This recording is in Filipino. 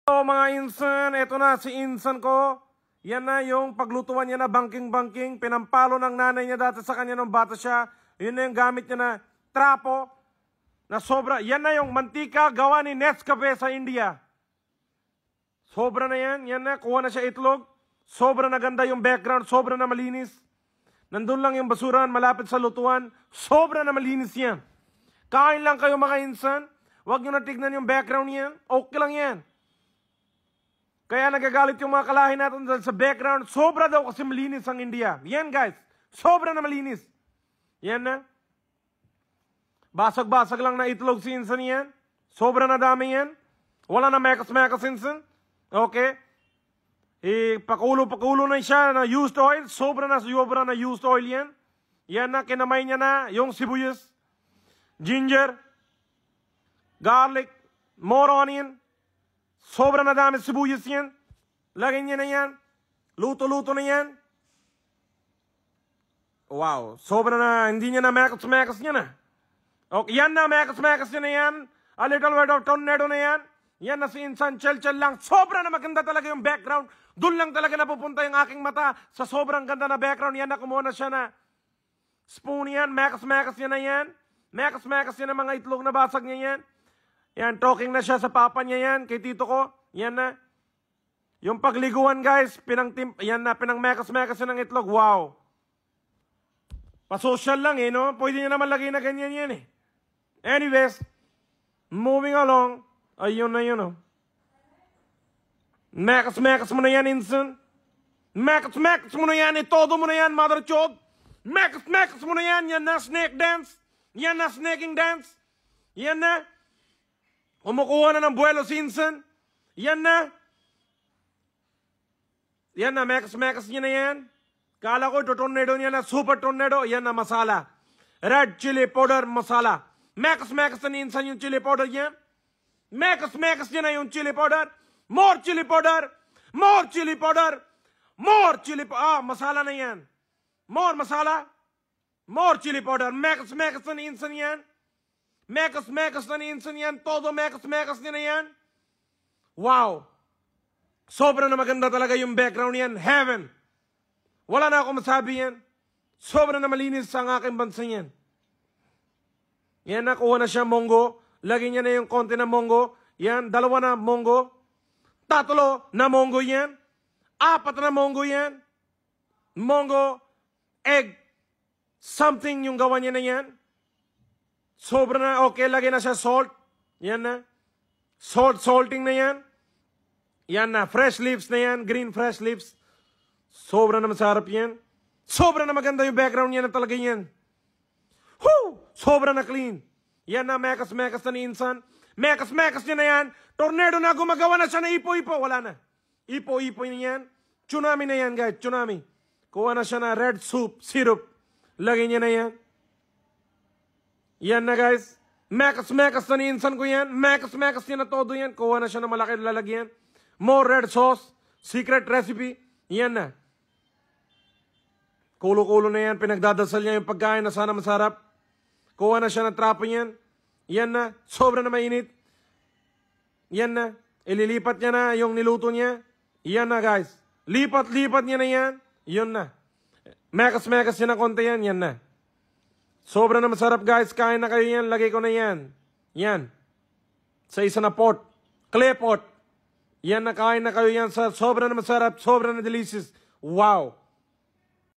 So mga insan, eto na si insan ko. Yan na yung paglutuan niya na bangking-bangking. Pinampalo ng nanay niya dati sa kanya nung bata siya. Yun na yung gamit niya na trapo. Na sobra. Yan na yung mantika gawa ni Nescafe sa India. Sobra na yan. Yan na, kuha na siya itlog. Sobra na ganda yung background. Sobra na malinis. Nandun lang yung basuran malapit sa lutuan. Sobra na malinis yan. Kain lang kayo mga insan. Huwag nyo na tignan yung background yan. Okay lang yan. Kaya nagagalit yung mga kalahin natin sa background. Sobra daw kasi malinis ang India. Yan guys. Sobra na malinis. Yan na. Basag-basag lang na itlog si insan yan. Sobra na dami yan. Wala na mekas-mekas insan. Okay. Pakulo na siya na used oil. Sobra na used oil yan. Yan na. Kinamay niya na yung sibuyas. Ginger. Garlic. More onion. Sobra na dami sibuyas yan. Lagyan niya na yan. Luto-luto na yan. Wow. Sobra na. Hindi niya na mekas-mekas niya na. Okay. Yan na. Mekas-mekas niya na yan. A little bit of tornado na yan. Yan na si insan. Chel-chel lang. Sobra na maganda talaga yung background. Doon lang talaga napupunta yung aking mata. Sa sobrang ganda na background. Yan na. Kumuha na siya na spoon yan. Mekas-mekas niya na yan. Mekas-mekas niya na mga itlog na basag niya yan. Yan, talking na siya sa papa niya yan, kay tito ko. Yan na. Yung pagliguan guys, yan na, pinang-mekas-mekas ng itlog. Wow. Pa-social lang no? Pwede niya naman lagay na ganyan yan Anyways, moving along. Ayun na yun Mekas-mekas mo na yan, insan. Mekas-mekas mo na yan, todo mo na yan, mother chod. Mekas-mekas mo na yan, yan na, snake dance. Yan na, snaking dance. Yan na. Kumukuha na ng buwelo si insan. Yan na. Yan na, mekas-mekas niya na yan. Kala ko ito tornado niya na, super tornado. Yan na, masala. Red chili powder masala. Mekas-mekas na ni insan yung chili powder niya. Mekas-mekas niya na yung chili powder. More chili powder. More chili powder. More chili powder. Masala na yan. More masala. More chili powder. Mekas-mekas na ni insan yan. Mekas-mekas na ni insan yan. Todo mekas-mekas niya na yan. Wow. Sobra na maganda talaga yung background yan. Heaven. Wala na ako masabi yan. Sobra na malinis ang aking bansa yan. Yan, nakuha na siya monggo. Lagyan niya na yung konti na monggo. Yan, 2 na monggo. 3 na monggo yan. 4 na monggo yan. Monggo, egg, something yung gawa niya na yan. Sobra na, okay, lagyan na siya salt. Yan na. Salting na yan. Yan na, fresh leaves na yan, green fresh leaves. Sobra na masarap yan. Sobra na maganda yung background niya na talaga yan. Whoo! Sobra na clean. Yan na, mekas-mekas na ni insan. Mekas-mekas niya na yan. Tornado na, gumagawa na siya na ipo-ipo. Wala na. Ipo-ipo na yan. Tsunami na yan, guys. Tsunami. Kuha na siya na red soup, syrup. Lagyan niya na yan. Yan na guys. Mekas-mekas na ni insan ko yan. Mekas-mekas niya na todo yan. Kuha na siya na malaki lalagyan. More red sauce. Secret recipe. Yan na. Kulo-kulo na yan. Pinagdadasal niya yung pagkain na sana masarap. Kuha na siya ng trapo niyan. Yan na. Sobra na mainit. Yan na. Ililipat niya na yung niluto niya. Yan na guys. Lipat-lipat niya na yan. Yun na. Mekas-mekas niya na konti yan. Yan na. Sobra na masarap guys. Kain na kayo yan. Lagay ko na yan. Yan. Sa isa na pot. Clay pot. Yan na, kain na kayo yan. Sobra na masarap. Sobra na delicious. Wow.